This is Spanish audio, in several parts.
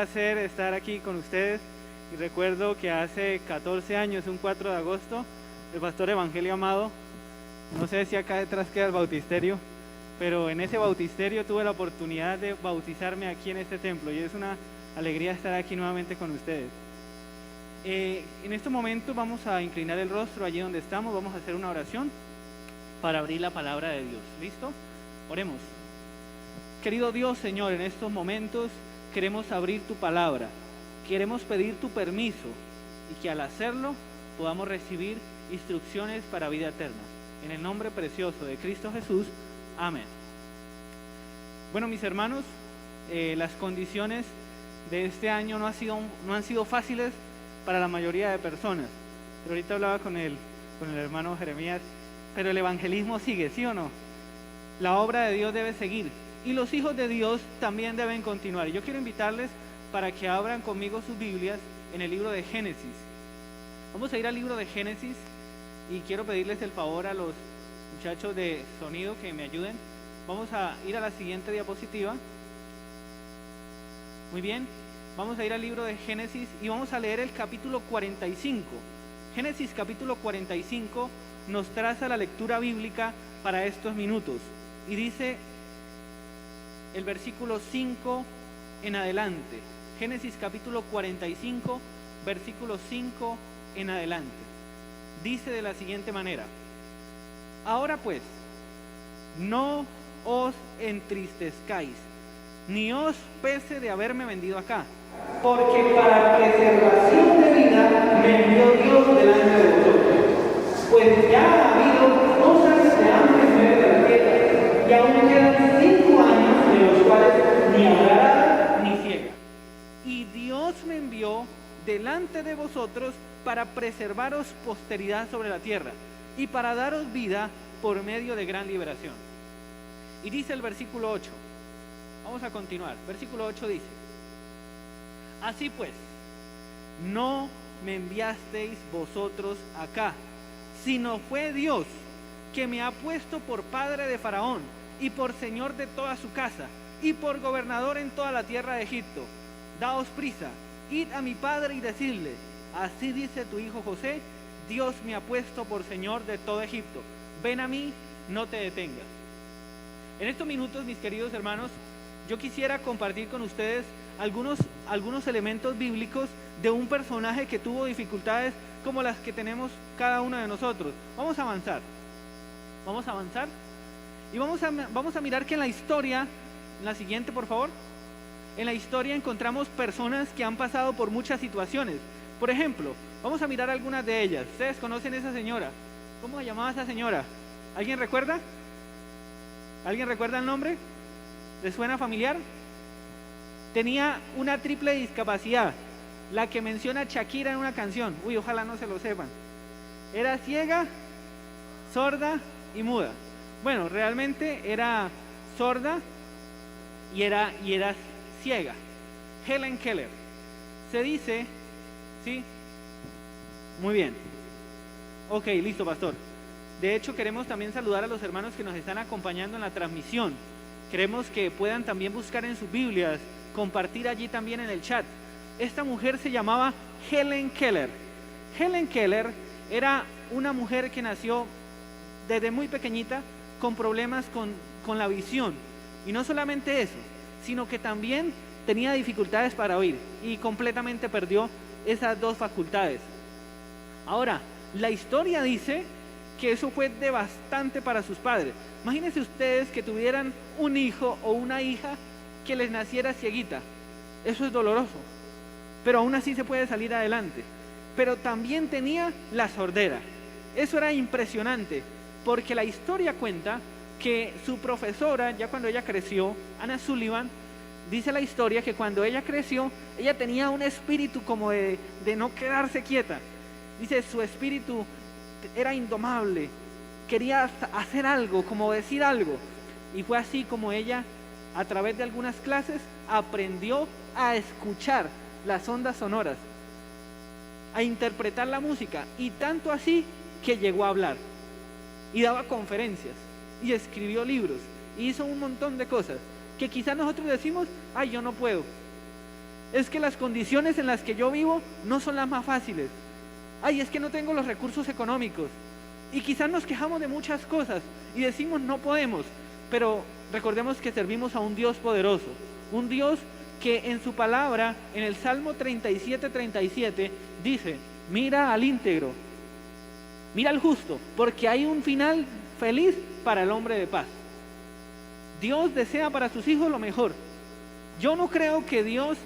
placer estar aquí con ustedes y recuerdo que hace 14 años, un 4 de agosto, el pastor Evangelio Amado, no sé si acá detrás queda el bautisterio, pero en ese bautisterio tuve la oportunidad de bautizarme aquí en este templo y es una alegría estar aquí nuevamente con ustedes. En este momento vamos a inclinar el rostro allí donde estamos, vamos a hacer una oración para abrir la palabra de Dios. ¿Listo? Oremos. Querido Dios, Señor, en estos momentos queremos abrir tu palabra, queremos pedir tu permiso y que al hacerlo podamos recibir instrucciones para vida eterna. En el nombre precioso de Cristo Jesús, amén. Bueno, mis hermanos, las condiciones de este año no han sido fáciles para la mayoría de personas, pero ahorita hablaba con el hermano Jeremías, pero el evangelismo sigue, ¿sí o no? La obra de Dios debe seguir y los hijos de Dios también deben continuar. Yo quiero invitarles para que abran conmigo sus Biblias en el libro de Génesis. Vamos a ir al libro de Génesis y quiero pedirles el favor a los muchachos de sonido que me ayuden. Vamos a ir a la siguiente diapositiva. Muy bien, vamos a ir al libro de Génesis y vamos a leer el capítulo 45. Génesis capítulo 45 nos traza la lectura bíblica para estos minutos y dice el versículo 5 en adelante. Génesis capítulo 45, versículo 5 en adelante. Dice de la siguiente manera: ahora pues, no os entristezcáis, ni os pese de haberme vendido acá, porque para preservación de vida me envió Dios delante de vosotros, pues ya ha habido 2 años de hambre en medio de la tierra, y aún quedan 5 años en los cuales ni habrá arada ni siega. Y Dios me envió delante de vosotros para preservaros posteridad sobre la tierra y para daros vida por medio de gran liberación. Y dice el versículo 8, vamos a continuar, versículo 8 dice: así pues, no me enviasteis vosotros acá, sino fue Dios que me ha puesto por padre de Faraón y por señor de toda su casa y por gobernador en toda la tierra de Egipto. Daos prisa, id a mi padre y decidle: así dice tu hijo José, Dios me ha puesto por señor de todo Egipto. Ven a mí, no te detengas. En estos minutos, mis queridos hermanos, yo quisiera compartir con ustedes algunos elementos bíblicos de un personaje que tuvo dificultades como las que tenemos cada uno de nosotros. Vamos a avanzar y vamos a mirar que en la historia, en la siguiente por favor, en la historia encontramos personas que han pasado por muchas situaciones. Por ejemplo, vamos a mirar algunas de ellas. Ustedes conocen a esa señora. ¿Cómo se llamaba esa señora? ¿Alguien recuerda? ¿Alguien recuerda el nombre? ¿Les suena familiar? Tenía una triple discapacidad, la que menciona Shakira en una canción. Uy, ojalá no se lo sepan. Era ciega, sorda y muda. Bueno, realmente era sorda y era ciega. Helen Keller. Se dice, ¿sí? Muy bien. Ok, listo, pastor. De hecho, queremos también saludar a los hermanos que nos están acompañando en la transmisión. Queremos que puedan también buscar en sus Biblias, compartir allí también en el chat. Esta mujer se llamaba Helen Keller. Helen Keller era una mujer que nació desde muy pequeñita con problemas con la visión. Y no solamente eso, sino que también tenía dificultades para oír y completamente perdió esas 2 facultades. Ahora, la historia dice que eso fue devastante para sus padres. Imagínense ustedes que tuvieran un hijo o una hija que les naciera cieguita. Eso es doloroso, pero aún así se puede salir adelante. Pero también tenía la sordera. Eso era impresionante, porque la historia cuenta que su profesora, ya cuando ella creció, Anna Sullivan, dice la historia que cuando ella creció, ella tenía un espíritu como de no quedarse quieta. Dice, su espíritu era indomable, quería hacer algo, como decir algo. Y fue así como ella, a través de algunas clases, aprendió a escuchar las ondas sonoras, a interpretar la música, y tanto así que llegó a hablar y daba conferencias y escribió libros y hizo un montón de cosas que quizás nosotros decimos: ay, yo no puedo. Es que las condiciones en las que yo vivo no son las más fáciles. Ay, es que no tengo los recursos económicos. Y quizás nos quejamos de muchas cosas y decimos no podemos, pero recordemos que servimos a un Dios poderoso, un Dios que en su palabra, en el Salmo 37:37, dice: mira al íntegro, mira al justo, porque hay un final feliz para el hombre de paz. Dios desea para sus hijos lo mejor. Yo no creo que Dios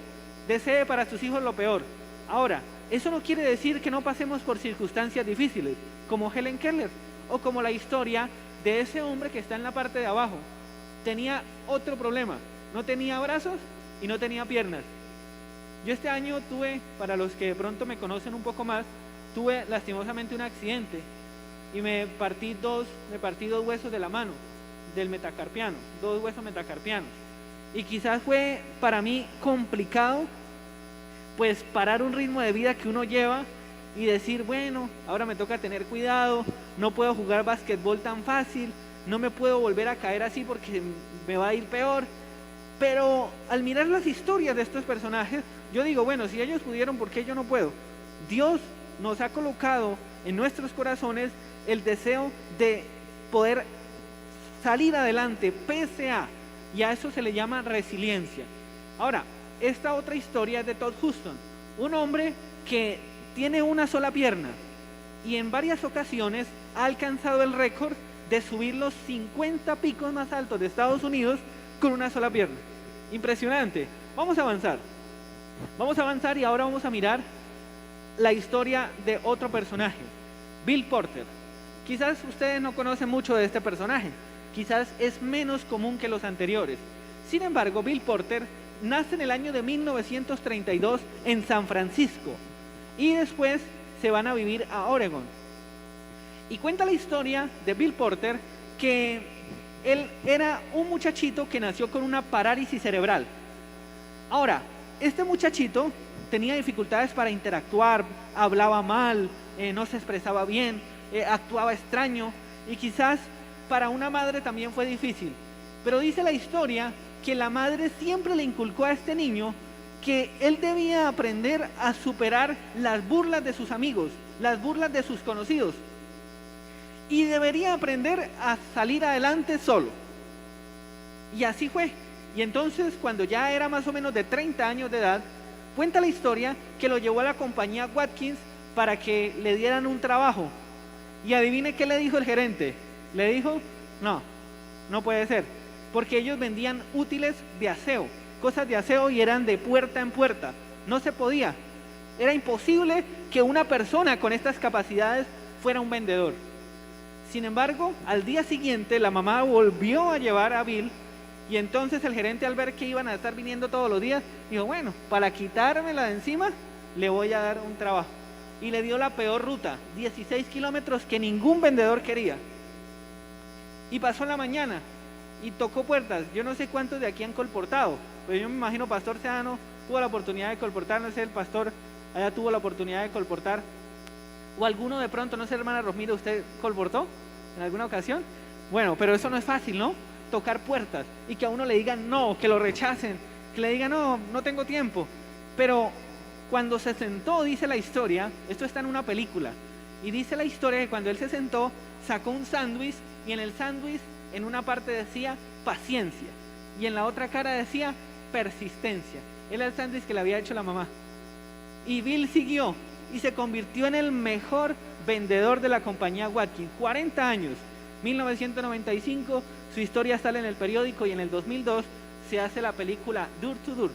desee para sus hijos lo peor. Ahora, eso no quiere decir que no pasemos por circunstancias difíciles, como Helen Keller, o como la historia de ese hombre que está en la parte de abajo. Tenía otro problema, no tenía brazos y no tenía piernas. Yo este año tuve, para los que de pronto me conocen un poco más, tuve lastimosamente un accidente y me partí dos huesos de la mano, del metacarpiano, 2 huesos metacarpianos. Y quizás fue para mí complicado pues parar un ritmo de vida que uno lleva y decir, bueno, ahora me toca tener cuidado, no puedo jugar básquetbol tan fácil, no me puedo volver a caer así porque me va a ir peor. Pero al mirar las historias de estos personajes, yo digo, bueno, si ellos pudieron, ¿por qué yo no puedo? Dios nos ha colocado en nuestros corazones el deseo de poder salir adelante pese a, y a eso se le llama resiliencia. Ahora, esta otra historia es de Todd Huston, un hombre que tiene una sola pierna y en varias ocasiones ha alcanzado el récord de subir los 50 picos más altos de Estados Unidos con una sola pierna. Impresionante. Vamos a avanzar y ahora vamos a mirar la historia de otro personaje, Bill Porter. Quizás ustedes no conocen mucho de este personaje, quizás es menos común que los anteriores. Sin embargo, Bill Porter nace en el año de 1932 en San Francisco y después se van a vivir a Oregon. Y cuenta la historia de Bill Porter que él era un muchachito que nació con una parálisis cerebral. Ahora, este muchachito tenía dificultades para interactuar, hablaba mal, no se expresaba bien, actuaba extraño y quizás para una madre también fue difícil. Pero dice la historia que la madre siempre le inculcó a este niño que él debía aprender a superar las burlas de sus amigos, las burlas de sus conocidos, y debería aprender a salir adelante solo. Y así fue. Y entonces, cuando ya era más o menos de 30 años de edad, cuenta la historia que lo llevó a la compañía Watkins para que le dieran un trabajo. Y adivine qué le dijo el gerente. Le dijo, no puede ser, porque ellos vendían útiles de aseo, cosas de aseo, y eran de puerta en puerta. No se podía. Era imposible que una persona con estas capacidades fuera un vendedor. Sin embargo, al día siguiente la mamá volvió a llevar a Bill, y entonces el gerente, al ver que iban a estar viniendo todos los días, dijo, bueno, para quitármela de encima le voy a dar un trabajo. Y le dio la peor ruta, 16 kilómetros que ningún vendedor quería. Y pasó la mañana y tocó puertas. Yo no sé cuántos de aquí han colportado, pero yo me imagino Pastor Sedano tuvo la oportunidad de colportar, no sé, el pastor allá tuvo la oportunidad de colportar, o alguno de pronto, no sé, hermana Rosmira, ¿usted colportó en alguna ocasión? Bueno, pero eso no es fácil, ¿no? Tocar puertas y que a uno le digan no, que lo rechacen, que le digan no tengo tiempo. Pero cuando se sentó, dice la historia, esto está en una película, y dice la historia que cuando él se sentó, sacó un sándwich, y en el sándwich, en una parte decía paciencia, y en la otra cara decía persistencia. Era el sándwich que le había hecho la mamá. Y Bill siguió, y se convirtió en el mejor vendedor de la compañía Watkins. 40 años, 1995, su historia sale en el periódico, y en el 2002 se hace la película Door to Door,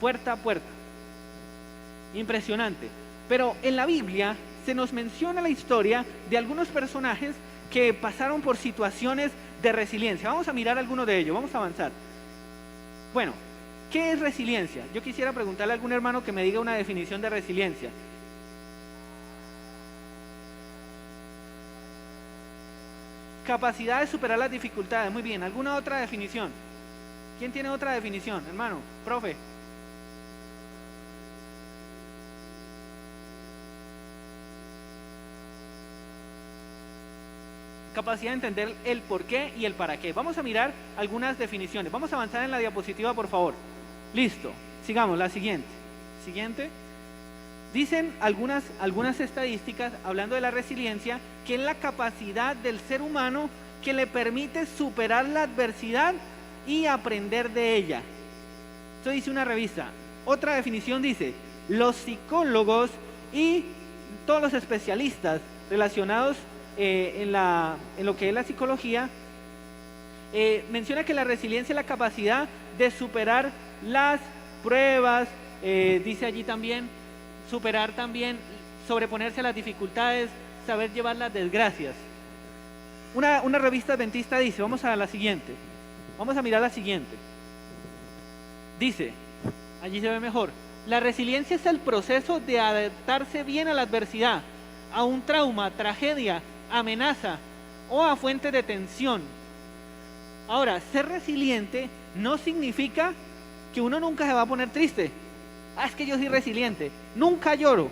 puerta a puerta. Impresionante. Pero en la Biblia se nos menciona la historia de algunos personajes que pasaron por situaciones de resiliencia. Vamos a mirar algunos de ellos, vamos a avanzar. Bueno, ¿qué es resiliencia? Yo quisiera preguntarle a algún hermano que me diga una definición de resiliencia. Capacidad de superar las dificultades. Muy bien, ¿alguna otra definición? ¿Quién tiene otra definición, hermano? Profe. Capacidad de entender el por qué y el para qué. Vamos a mirar algunas definiciones. Vamos a avanzar en la diapositiva, por favor. Listo, sigamos, la siguiente. Siguiente. Dicen algunas estadísticas, hablando de la resiliencia, que es la capacidad del ser humano que le permite superar la adversidad y aprender de ella. Esto dice una revista. Otra definición dice: los psicólogos y todos los especialistas relacionados en lo que es la psicología menciona que la resiliencia es la capacidad de superar las pruebas, dice allí también, superar también, sobreponerse a las dificultades, saber llevar las desgracias. Una revista adventista dice, vamos a mirar la siguiente. Dice, allí se ve mejor: la resiliencia es el proceso de adaptarse bien a la adversidad, a un trauma, tragedia, amenaza o a fuente de tensión. Ahora, ser resiliente no significa que uno nunca se va a poner triste. Es que yo soy resiliente, nunca lloro.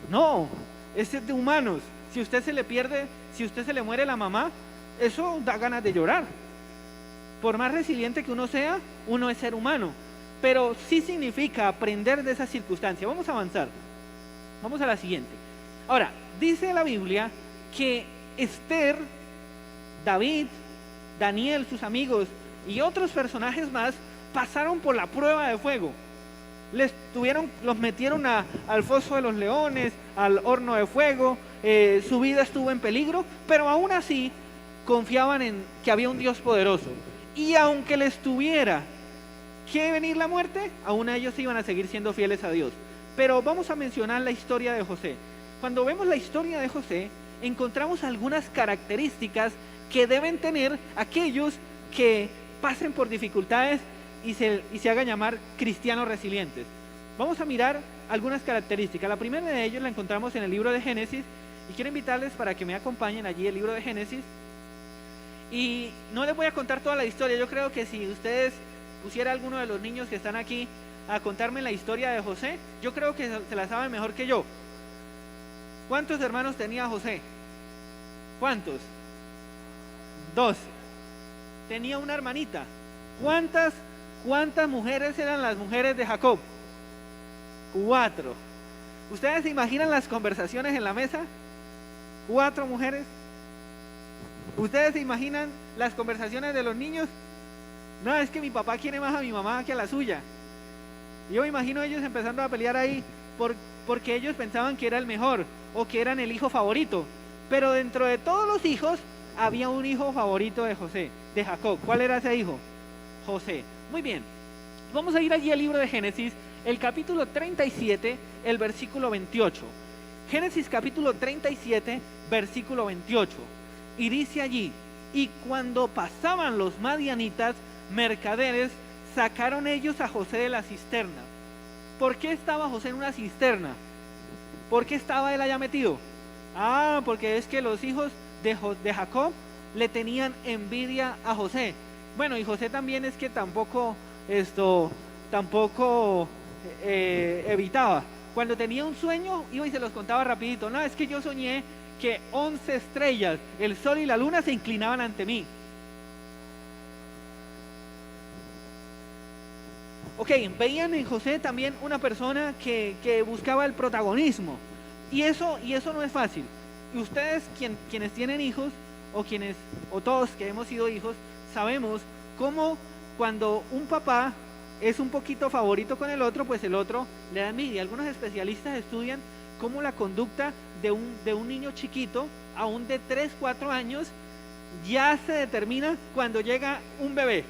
No, es de humanos. Si usted se le pierde, si usted se le muere la mamá, eso da ganas de llorar. Por más resiliente que uno sea, uno es ser humano. Pero sí significa aprender de esa circunstancia. Vamos a avanzar. Vamos a la siguiente. Ahora, dice la Biblia que Esther, David, Daniel, sus amigos y otros personajes más pasaron por la prueba de fuego. Los metieron al foso de los leones, al horno de fuego, su vida estuvo en peligro, pero aún así confiaban en que había un Dios poderoso. Y aunque les tuviera que venir la muerte, aún ellos iban a seguir siendo fieles a Dios. Pero vamos a mencionar la historia de José. Cuando vemos la historia de José, encontramos algunas características que deben tener aquellos que pasen por dificultades y se hagan llamar cristianos resilientes. Vamos a mirar algunas características. La primera de ellos la encontramos en el libro de Génesis, y quiero invitarles para que me acompañen allí el libro de Génesis. Y no les voy a contar toda la historia. Yo creo que si ustedes pusiera a alguno de los niños que están aquí a contarme la historia de José, yo creo que se la saben mejor que yo. ¿Cuántos hermanos tenía José? ¿Cuántos? 12. Tenía una hermanita. ¿Cuántas mujeres eran las mujeres de Jacob? 4. ¿Ustedes se imaginan las conversaciones en la mesa? 4 mujeres. ¿Ustedes se imaginan las conversaciones de los niños? No, es que mi papá quiere más a mi mamá que a la suya. Yo me imagino ellos empezando a pelear ahí porque ellos pensaban que era el mejor o que eran el hijo favorito. Pero dentro de todos los hijos había un hijo favorito de José, de Jacob. ¿Cuál era ese hijo? José. Muy bien. Vamos a ir allí al libro de Génesis, el capítulo 37, el versículo 28. Génesis capítulo 37, versículo 28. Y dice allí: y cuando pasaban los madianitas, mercaderes, sacaron ellos a José de la cisterna. ¿Por qué estaba José en una cisterna? ¿Por qué estaba él allá metido? Porque es que los hijos de Jacob le tenían envidia a José. Bueno, y José también es que tampoco evitaba. Cuando tenía un sueño, iba y se los contaba rapidito. No, es que yo soñé que 11 estrellas, el sol y la luna se inclinaban ante mí. Ok, veían en José también una persona que buscaba el protagonismo. Y eso no es fácil. Y ustedes quienes tienen hijos, o todos que hemos sido hijos, sabemos cómo cuando un papá es un poquito favorito con el otro, pues el otro le da envidia. Algunos especialistas estudian cómo la conducta de un niño chiquito, aún de 3, 4 años, ya se determina cuando llega un bebé.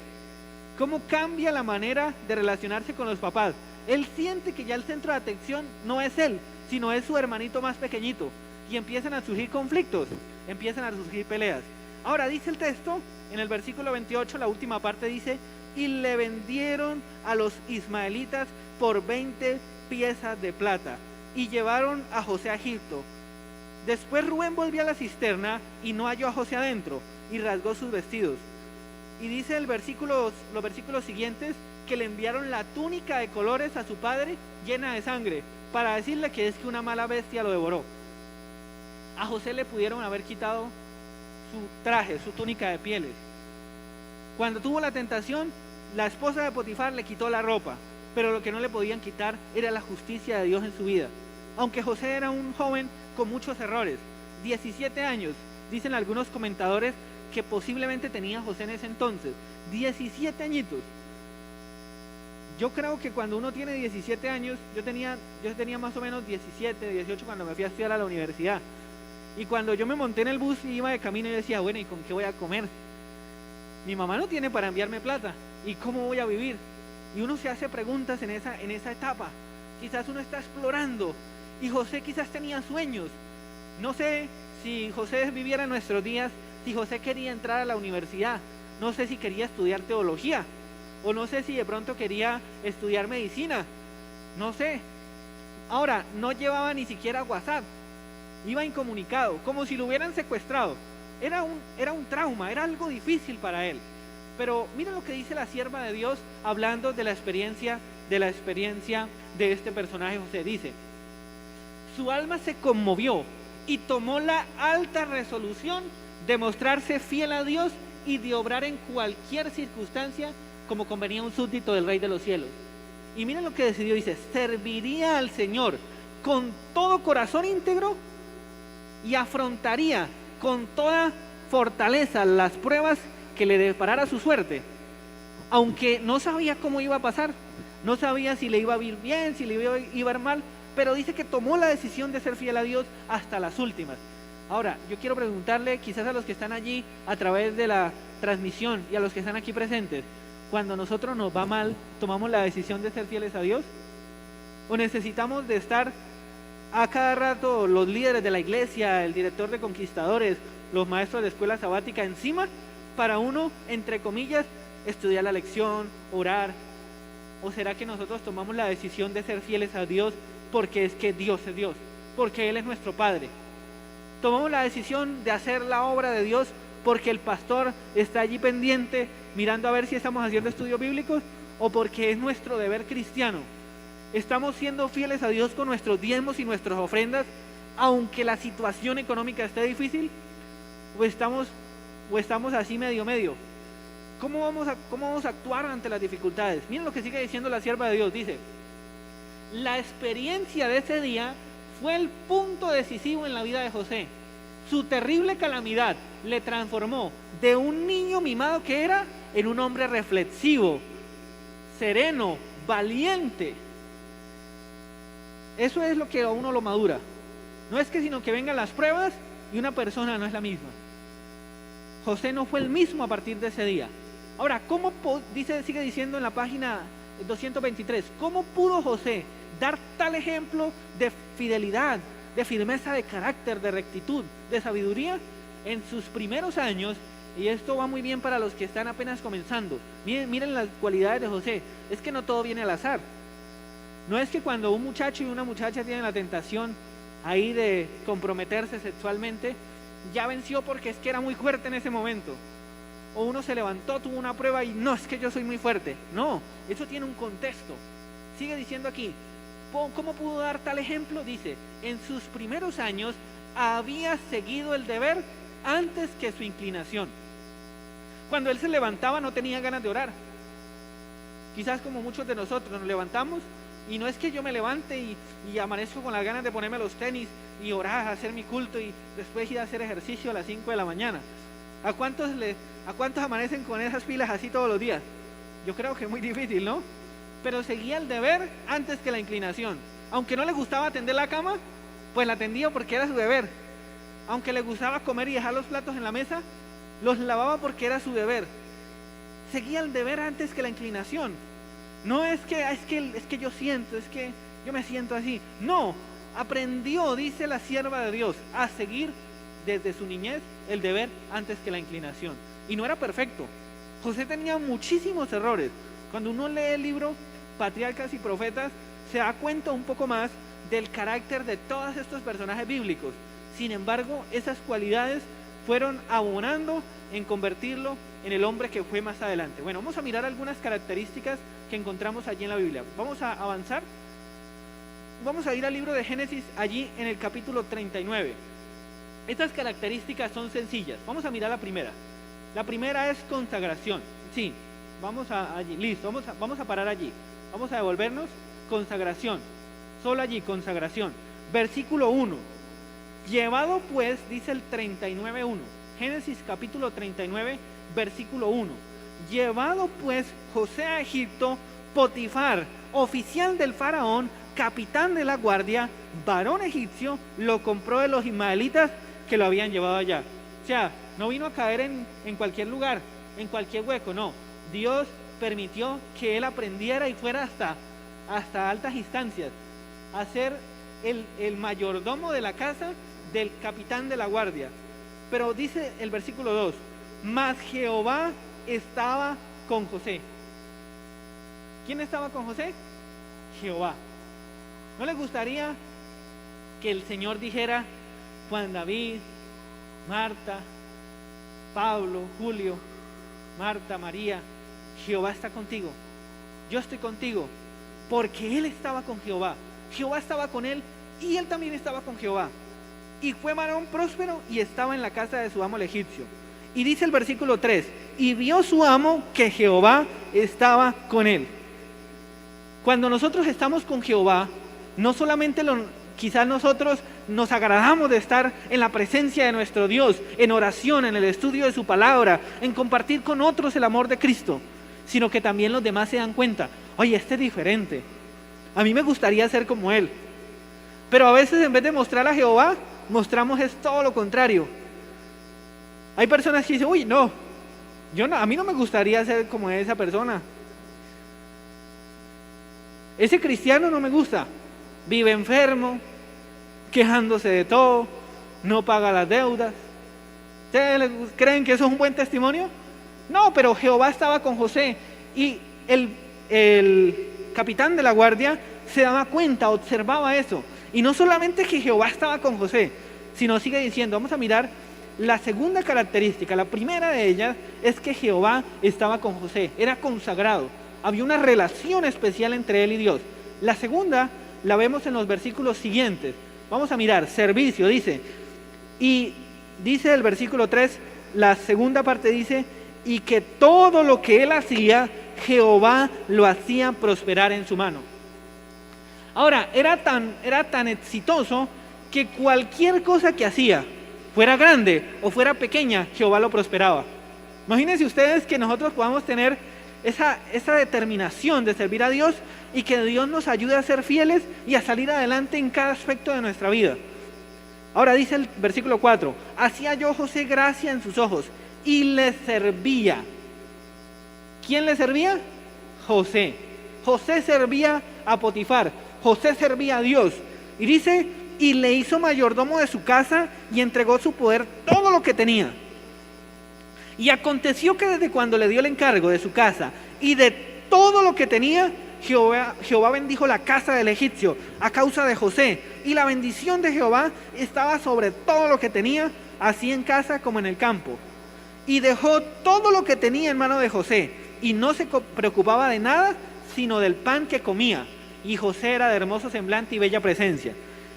Cómo cambia la manera de relacionarse con los papás. Él siente que ya el centro de atención no es él, sino es su hermanito más pequeñito. Y empiezan a surgir conflictos, empiezan a surgir peleas. Ahora dice el texto, en el versículo 28, la última parte dice: y le vendieron a los ismaelitas por 20 piezas de plata, y llevaron a José a Egipto. Después Rubén volvió a la cisterna y no halló a José adentro, y rasgó sus vestidos. Y dice los versículos siguientes que le enviaron la túnica de colores a su padre llena de sangre, para decirle que es que una mala bestia lo devoró. A José le pudieron haber quitado su traje, su túnica de pieles. Cuando tuvo la tentación, la esposa de Potifar le quitó la ropa. pero lo que no le podían quitar era la justicia de Dios en su vida. Aunque José era un joven con muchos errores, 17 años, dicen algunos comentadores que posiblemente tenía José en ese entonces, 17 añitos. Yo creo que cuando uno tiene 17 años, yo tenía más o menos 17, 18 cuando me fui a estudiar a la universidad. Y cuando yo me monté en el bus y iba de camino, yo decía, bueno, ¿y con qué voy a comer? Mi mamá no tiene para enviarme plata, ¿y cómo voy a vivir? Y uno se hace preguntas en esa etapa. Quizás uno está explorando, y José quizás tenía sueños. No sé si José viviera en nuestros días, si José quería entrar a la universidad, no sé si quería estudiar teología, o no sé si de pronto quería estudiar medicina, no sé. Ahora, no llevaba ni siquiera WhatsApp, iba incomunicado, como si lo hubieran secuestrado. Era un trauma, era algo difícil para él. Pero mira lo que dice la sierva de Dios hablando de la experiencia de este personaje José. Dice, su alma se conmovió y tomó la alta resolución de mostrarse fiel a Dios y de obrar en cualquier circunstancia como convenía un súbdito del Rey de los cielos. Y mira lo que decidió, dice, serviría al Señor con todo corazón íntegro y afrontaría con toda fortaleza las pruebas que le deparara su suerte, aunque no sabía cómo iba a pasar, no sabía si le iba a ir bien, si le iba a ir mal, pero dice que tomó la decisión de ser fiel a Dios hasta las últimas. Ahora, yo quiero preguntarle quizás a los que están allí a través de la transmisión y a los que están aquí presentes, cuando a nosotros nos va mal, ¿tomamos la decisión de ser fieles a Dios? ¿O necesitamos de estar a cada rato los líderes de la iglesia, el director de Conquistadores, los maestros de escuela sabática encima para uno, entre comillas, estudiar la lección, orar? ¿O será que nosotros tomamos la decisión de ser fieles a Dios porque es que Dios es Dios, porque Él es nuestro Padre? Tomamos la decisión de hacer la obra de Dios porque el pastor está allí pendiente mirando a ver si estamos haciendo estudios bíblicos, o porque es nuestro deber cristiano. Estamos siendo fieles a Dios con nuestros diezmos y nuestras ofrendas, aunque la situación económica esté difícil, o estamos así medio. ¿Cómo vamos a actuar ante las dificultades? Miren lo que sigue diciendo la sierva de Dios. Dice, la experiencia de ese día fue el punto decisivo en la vida de José. Su terrible calamidad le transformó de un niño mimado que era en un hombre reflexivo, sereno, valiente. Eso es lo que a uno lo madura. No es que sino que vengan las pruebas y una persona no es la misma. José no fue el mismo a partir de ese día. Ahora, sigue diciendo en la página 223, ¿cómo pudo José dar tal ejemplo de fidelidad, de firmeza de carácter, de rectitud, de sabiduría en sus primeros años? Y esto va muy bien para los que están apenas comenzando. Miren las cualidades de José. Es que no todo viene al azar. No es que cuando un muchacho y una muchacha tienen la tentación ahí de comprometerse sexualmente, ya venció porque es que era muy fuerte en ese momento. O uno se levantó, tuvo una prueba y no, es que yo soy muy fuerte. No, eso tiene un contexto. Sigue diciendo aquí, ¿cómo pudo dar tal ejemplo? Dice, en sus primeros años había seguido el deber antes que su inclinación. Cuando él se levantaba no tenía ganas de orar. Quizás como muchos de nosotros nos levantamos y no es que yo me levante y amanezco con las ganas de ponerme los tenis y orar, hacer mi culto y después ir a hacer ejercicio a las 5 de la mañana. ¿A cuántos amanecen con esas pilas así todos los días? Yo creo que es muy difícil, ¿no? Pero seguía el deber antes que la inclinación. Aunque no le gustaba tender la cama, pues la tendía porque era su deber. Aunque le gustaba comer y dejar los platos en la mesa, los lavaba porque era su deber. Seguía el deber antes que la inclinación. No es que yo siento, es que yo me siento así. No, aprendió, dice la sierva de Dios, a seguir desde su niñez el deber antes que la inclinación. Y no era perfecto. José tenía muchísimos errores. Cuando uno lee el libro Patriarcas y Profetas, se da cuenta un poco más del carácter de todos estos personajes bíblicos. Sin embargo, esas cualidades fueron abonando en convertirlo en el hombre que fue más adelante. Bueno, vamos a mirar algunas características que encontramos allí en la Biblia. Vamos a avanzar. Vamos a ir al libro de Génesis, allí en el capítulo 39. Estas características son sencillas. Vamos a mirar la primera. La primera es consagración. Sí, vamos allí, listo, vamos a parar allí. Vamos a devolvernos. Consagración. Solo allí, consagración. Versículo 1. Llevado pues, dice el 39:1. Génesis capítulo 39, versículo 1. Llevado pues José a Egipto, Potifar, oficial del faraón, capitán de la guardia, varón egipcio, lo compró de los ismaelitas que lo habían llevado allá. O sea, no vino a caer en cualquier lugar, en cualquier hueco, no. Dios permitió que él aprendiera y fuera hasta altas instancias, a ser el mayordomo de la casa del capitán de la guardia. Pero dice el versículo 2, mas Jehová estaba con José. ¿Quién estaba con José? Jehová. ¿No les gustaría que el Señor dijera: Juan David, Marta, Pablo, Julio, Marta, María, Jehová está contigo, yo estoy contigo? Porque él estaba con Jehová, Jehová estaba con él y él también estaba con Jehová. Y fue varón próspero y estaba en la casa de su amo el egipcio. Y dice el versículo 3, y vio su amo que Jehová estaba con él. Cuando nosotros estamos con Jehová, no solamente quizás nosotros nos agradamos de estar en la presencia de nuestro Dios, en oración, en el estudio de su palabra, en compartir con otros el amor de Cristo, sino que también los demás se dan cuenta: oye, este es diferente, a mí me gustaría ser como él. Pero a veces, en vez de mostrar a Jehová, mostramos es todo lo contrario. Hay personas que dicen: uy, no, a mí no me gustaría ser como esa persona, ese cristiano no me gusta, vive enfermo, quejándose de todo, no paga las deudas. ¿Ustedes creen que eso es un buen testimonio? No, pero Jehová estaba con José, y el capitán de la guardia se daba cuenta, observaba eso. Y no solamente que Jehová estaba con José, sino sigue diciendo, vamos a mirar la segunda característica. La primera de ellas es que Jehová estaba con José, era consagrado, había una relación especial entre él y Dios. La segunda la vemos en los versículos siguientes. Vamos a mirar, servicio, dice, y dice el versículo 3, la segunda parte dice, y que todo lo que él hacía, Jehová lo hacía prosperar en su mano. Ahora, era tan exitoso que cualquier cosa que hacía, fuera grande o fuera pequeña, Jehová lo prosperaba. Imagínense ustedes que nosotros podamos tener esa determinación de servir a Dios y que Dios nos ayude a ser fieles y a salir adelante en cada aspecto de nuestra vida. Ahora dice el versículo 4, hacía yo José gracia en sus ojos y le servía. ¿Quién le servía? José. José servía a Potifar, José servía a Dios. Y dice, y le hizo mayordomo de su casa y entregó su poder todo lo que tenía. Y aconteció que desde cuando le dio el encargo de su casa y de todo lo que tenía, Jehová bendijo la casa del egipcio a causa de José, y la bendición de Jehová estaba sobre todo lo que tenía, así en casa como en el campo. Y dejó todo lo que tenía en mano de José, y no se preocupaba de nada, sino del pan que comía. Y José era de hermoso semblante y bella presencia.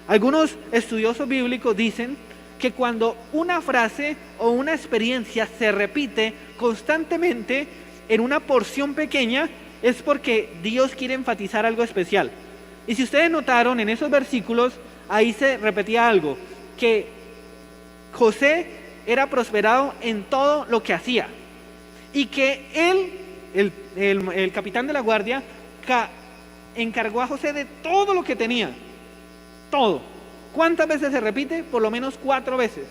Algunos estudiosos bíblicos dicen que cuando una frase o una experiencia se repite constantemente en una porción pequeña, es porque Dios quiere enfatizar algo especial. Y si ustedes notaron en esos versículos, ahí se repetía algo, que José era prosperado en todo lo que hacía, y que él, el capitán de la guardia, encargó a José de todo lo que tenía, todo. ¿Cuántas veces se repite? Por lo menos 4 veces.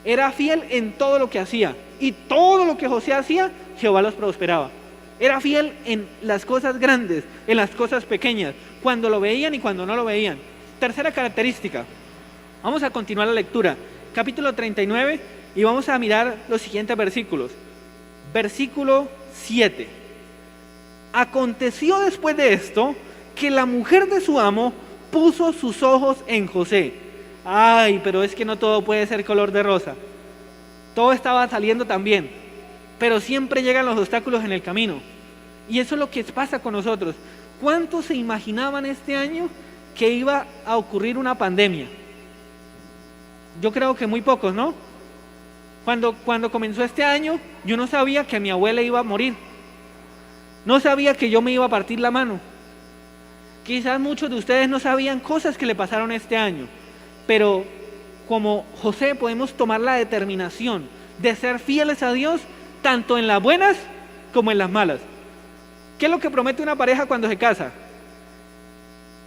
Era fiel en todo lo que hacía, y todo lo que José hacía, Jehová los prosperaba. Era fiel en las cosas grandes, en las cosas pequeñas, cuando lo veían y cuando no lo veían. Tercera característica. Vamos a continuar la lectura. Capítulo 39, y vamos a mirar los siguientes versículos. Versículo 7. Aconteció después de esto, que la mujer de su amo puso sus ojos en José. Ay, pero es que no todo puede ser color de rosa. Todo estaba saliendo tan bien, pero siempre llegan los obstáculos en el camino. Y eso es lo que pasa con nosotros. ¿Cuántos se imaginaban este año que iba a ocurrir una pandemia? Yo creo que muy pocos, ¿no? Cuando comenzó este año, yo no sabía que mi abuela iba a morir. no sabía que yo me iba a partir la mano. Quizás muchos de ustedes no sabían cosas que le pasaron este año, pero como José podemos tomar la determinación de ser fieles a Dios, tanto en las buenas como en las malas. ¿Qué es lo que promete una pareja cuando se casa?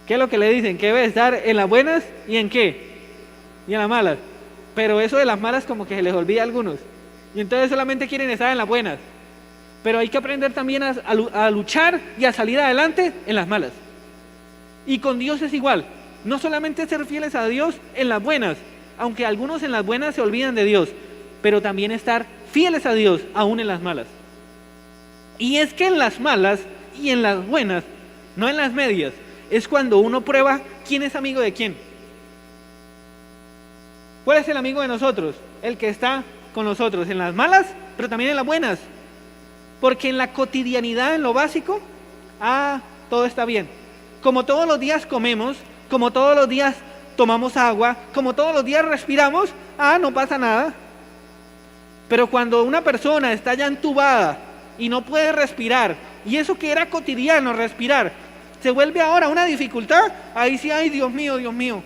¿Qué es lo que le dicen? Que debe estar en las buenas y en qué, y en las malas. Pero eso de las malas como que se les olvida a algunos, y entonces solamente quieren estar en las buenas. Pero hay que aprender también a luchar y a salir adelante en las malas. Y con Dios es igual, no solamente ser fieles a Dios en las buenas, aunque algunos en las buenas se olvidan de Dios, pero también estar fieles a Dios aún en las malas. Y es que en las malas y en las buenas, no en las medias, es cuando uno prueba quién es amigo de quién. ¿Cuál es el amigo de nosotros? El que está con nosotros en las malas, pero también en las buenas. Porque en la cotidianidad, en lo básico, todo está bien. Como todos los días comemos, como todos los días tomamos agua, como todos los días respiramos, no pasa nada. Pero cuando una persona está ya entubada y no puede respirar, y eso que era cotidiano, respirar, se vuelve ahora una dificultad, ahí sí, ay, Dios mío, Dios mío.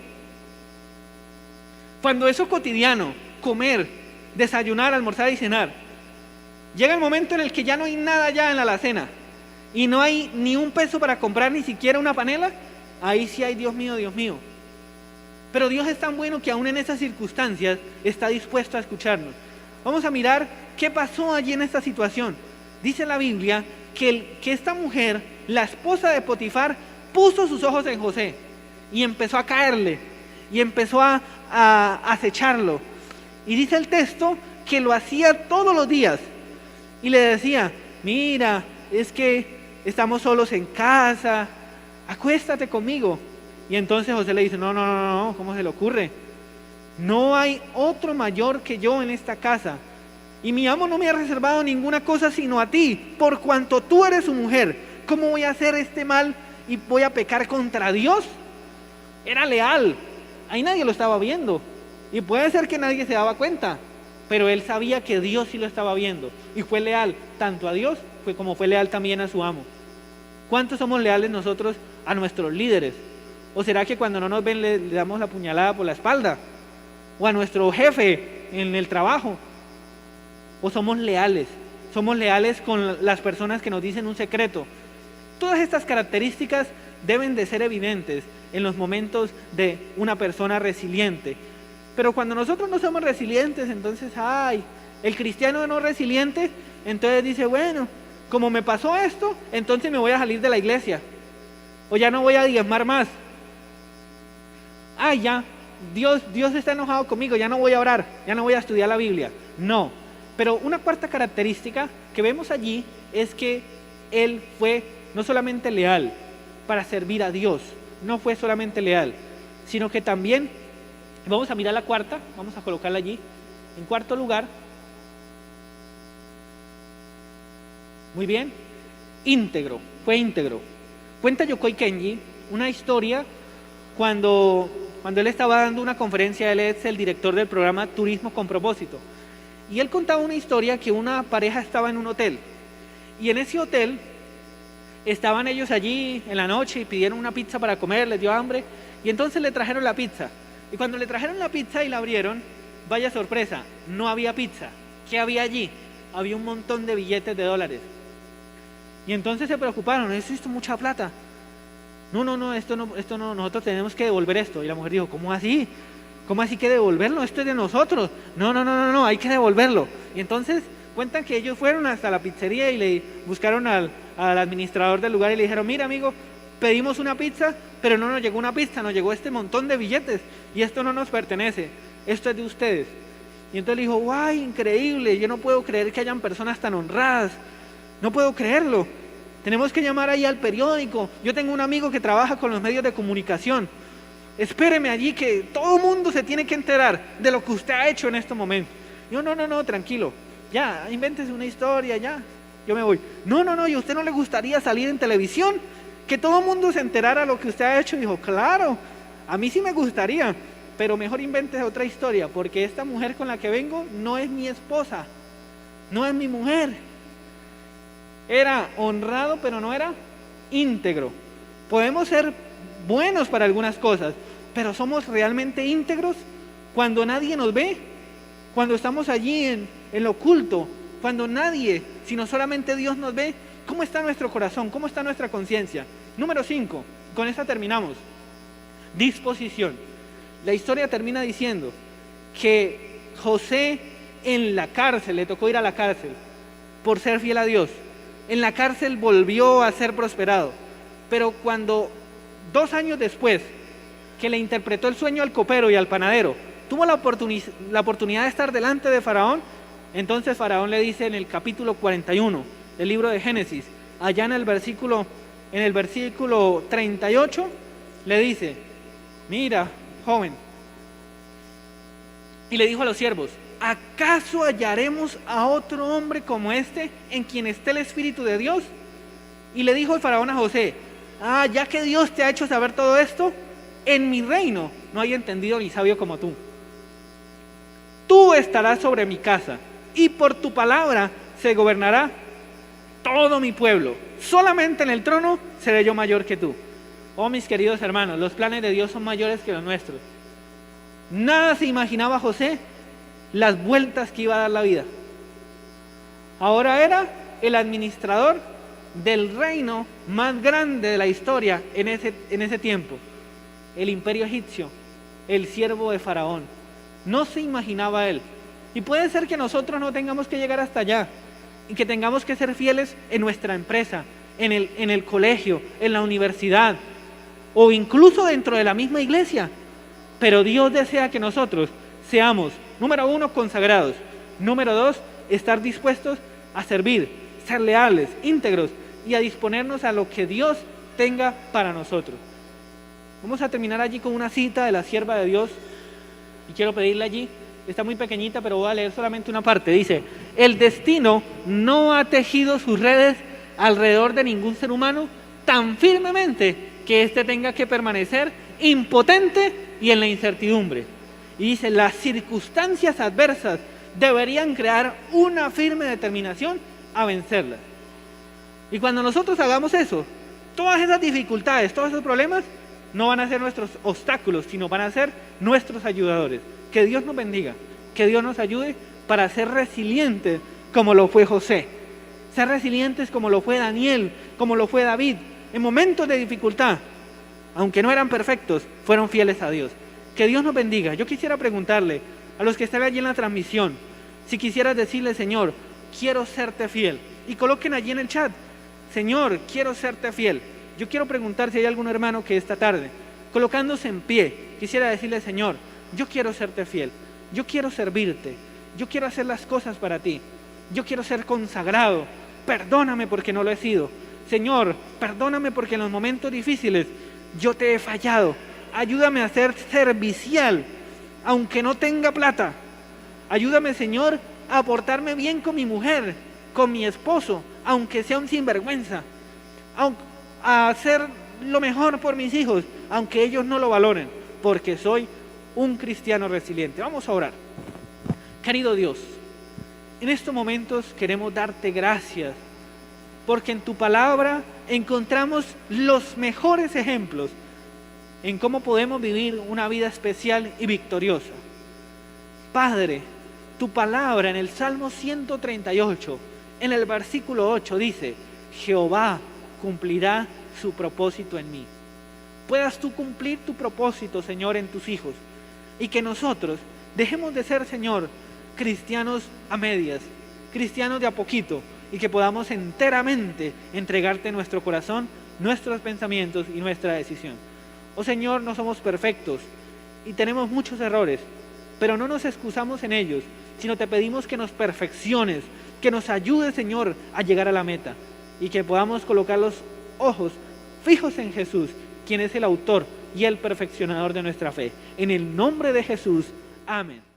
Cuando eso cotidiano, comer, desayunar, almorzar y cenar, llega el momento en el que ya no hay nada ya en la alacena, y no hay ni un peso para comprar ni siquiera una panela, ahí sí hay, Dios mío, Dios mío. Pero Dios es tan bueno que aún en esas circunstancias está dispuesto a escucharnos. Vamos a mirar qué pasó allí en esta situación. Dice la Biblia que esta mujer, la esposa de Potifar, puso sus ojos en José y empezó a caerle y empezó a acecharlo. Y dice el texto que lo hacía todos los días y le decía: mira, es que estamos solos en casa, acuéstate conmigo. Y entonces José le dice: no, ¿cómo se le ocurre? No hay otro mayor que yo en esta casa, y mi amo no me ha reservado ninguna cosa sino a ti, por cuanto tú eres su mujer. ¿Cómo voy a hacer este mal y voy a pecar contra Dios? Era leal, ahí nadie lo estaba viendo, y puede ser que nadie se daba cuenta, pero él sabía que Dios sí lo estaba viendo, y fue leal tanto a Dios como fue leal también a su amo. ¿Cuántos somos leales nosotros a nuestros líderes? ¿O será que cuando no nos ven le damos la puñalada por la espalda? ¿O a nuestro jefe en el trabajo? ¿O somos leales con las personas que nos dicen un secreto? Todas estas características deben de ser evidentes en los momentos de una persona resiliente. Pero cuando nosotros no somos resilientes, entonces, el cristiano no resiliente, entonces dice: bueno, como me pasó esto, entonces me voy a salir de la iglesia, o ya no voy a diezmar más. Ya, Dios está enojado conmigo, ya no voy a orar, ya no voy a estudiar la Biblia. No, pero una cuarta característica que vemos allí es que él fue no solamente leal para servir a Dios, no fue solamente leal, sino que también, vamos a mirar la cuarta, vamos a colocarla allí, en cuarto lugar. Muy bien, fue íntegro. Cuenta Yokoi Kenji una historia cuando él estaba dando una conferencia. Él es el director del programa Turismo con Propósito, y él contaba una historia que una pareja estaba en un hotel, y en ese hotel estaban ellos allí en la noche y pidieron una pizza para comer, les dio hambre, y entonces le trajeron la pizza, y cuando le trajeron la pizza y la abrieron, vaya sorpresa, no había pizza. ¿Qué había allí? Había un montón de billetes de dólares. Y entonces se preocuparon: esto es mucha plata. No, esto no, nosotros tenemos que devolver esto. Y la mujer dijo: ¿cómo así? ¿Cómo así que devolverlo? Esto es de nosotros. No, hay que devolverlo. Y entonces cuentan que ellos fueron hasta la pizzería y le buscaron al administrador del lugar y le dijeron: mira, amigo, pedimos una pizza, pero no nos llegó una pizza, nos llegó este montón de billetes y esto no nos pertenece, esto es de ustedes. Y entonces le dijo: ¡guay, increíble! Yo no puedo creer que hayan personas tan honradas, no puedo creerlo. Tenemos que llamar ahí al periódico. Yo tengo un amigo que trabaja con los medios de comunicación. Espéreme allí que todo el mundo se tiene que enterar de lo que usted ha hecho en este momento. Yo: no, tranquilo. Ya, invéntese una historia, ya. Yo me voy. No, ¿y a usted no le gustaría salir en televisión? Que todo el mundo se enterara lo que usted ha hecho. Dijo: claro, a mí sí me gustaría, pero mejor invéntese otra historia, porque esta mujer con la que vengo no es mi esposa, no es mi mujer. Era honrado, pero no era íntegro. Podemos ser buenos para algunas cosas, pero ¿somos realmente íntegros cuando nadie nos ve? Cuando estamos allí en lo oculto, cuando nadie, sino solamente Dios nos ve. ¿Cómo está nuestro corazón? ¿Cómo está nuestra conciencia? Número 5, con esta terminamos. Disposición. La historia termina diciendo que José en la cárcel, le tocó ir a la cárcel por ser fiel a Dios. En la cárcel volvió a ser prosperado, pero cuando 2 años después que le interpretó el sueño al copero y al panadero, tuvo la oportunidad de estar delante de Faraón, entonces Faraón le dice en el capítulo 41 del libro de Génesis, allá en el versículo 38, le dice: mira, joven, y le dijo a los siervos: ¿acaso hallaremos a otro hombre como este en quien esté el Espíritu de Dios? Y le dijo el Faraón a José: ya que Dios te ha hecho saber todo esto, en mi reino no hay entendido ni sabio como tú. Tú estarás sobre mi casa, y por tu palabra se gobernará todo mi pueblo. Solamente en el trono seré yo mayor que tú. Oh, mis queridos hermanos, los planes de Dios son mayores que los nuestros. Nada se imaginaba José las vueltas que iba a dar la vida. Ahora era el administrador del reino más grande de la historia en ese tiempo, el imperio egipcio, el siervo de Faraón. No se imaginaba él. Y puede ser que nosotros no tengamos que llegar hasta allá, y que tengamos que ser fieles en nuestra empresa, en el colegio, en la universidad, o incluso dentro de la misma iglesia. Pero Dios desea que nosotros seamos, número 1, consagrados. Número 2, estar dispuestos a servir, ser leales, íntegros y a disponernos a lo que Dios tenga para nosotros. Vamos a terminar allí con una cita de la sierva de Dios, y quiero pedirle allí, está muy pequeñita, pero voy a leer solamente una parte. Dice: el destino no ha tejido sus redes alrededor de ningún ser humano tan firmemente que éste tenga que permanecer impotente y en la incertidumbre. Y dice: las circunstancias adversas deberían crear una firme determinación a vencerlas. Y cuando nosotros hagamos eso, todas esas dificultades, todos esos problemas no van a ser nuestros obstáculos, sino van a ser nuestros ayudadores. Que Dios nos bendiga, que Dios nos ayude para ser resilientes como lo fue José, ser resilientes como lo fue Daniel, como lo fue David. En momentos de dificultad, aunque no eran perfectos, fueron fieles a Dios. Que Dios nos bendiga. Yo quisiera preguntarle a los que están allí en la transmisión, si quisieras decirle: Señor, quiero serte fiel, y coloquen allí en el chat: Señor, quiero serte fiel. Yo quiero preguntar si hay algún hermano que esta tarde, colocándose en pie, quisiera decirle: Señor, yo quiero serte fiel, yo quiero servirte, yo quiero hacer las cosas para ti, yo quiero ser consagrado. Perdóname porque no lo he sido. Señor, perdóname porque en los momentos difíciles yo te he fallado. Ayúdame a ser servicial, aunque no tenga plata. Ayúdame, Señor, a portarme bien con mi mujer, con mi esposo, aunque sea un sinvergüenza. A hacer lo mejor por mis hijos, aunque ellos no lo valoren, porque soy un cristiano resiliente. Vamos a orar. Querido Dios, en estos momentos queremos darte gracias, porque en tu palabra encontramos los mejores ejemplos en cómo podemos vivir una vida especial y victoriosa. Padre, tu palabra en el Salmo 138, en el versículo 8 dice: Jehová cumplirá su propósito en mí. Puedas tú cumplir tu propósito, Señor, en tus hijos, y que nosotros dejemos de ser, Señor, cristianos a medias, cristianos de a poquito, y que podamos enteramente entregarte nuestro corazón, nuestros pensamientos y nuestra decisión. Oh Señor, no somos perfectos y tenemos muchos errores, pero no nos excusamos en ellos, sino te pedimos que nos perfecciones, que nos ayudes, Señor, a llegar a la meta, y que podamos colocar los ojos fijos en Jesús, quien es el autor y el perfeccionador de nuestra fe. En el nombre de Jesús, amén.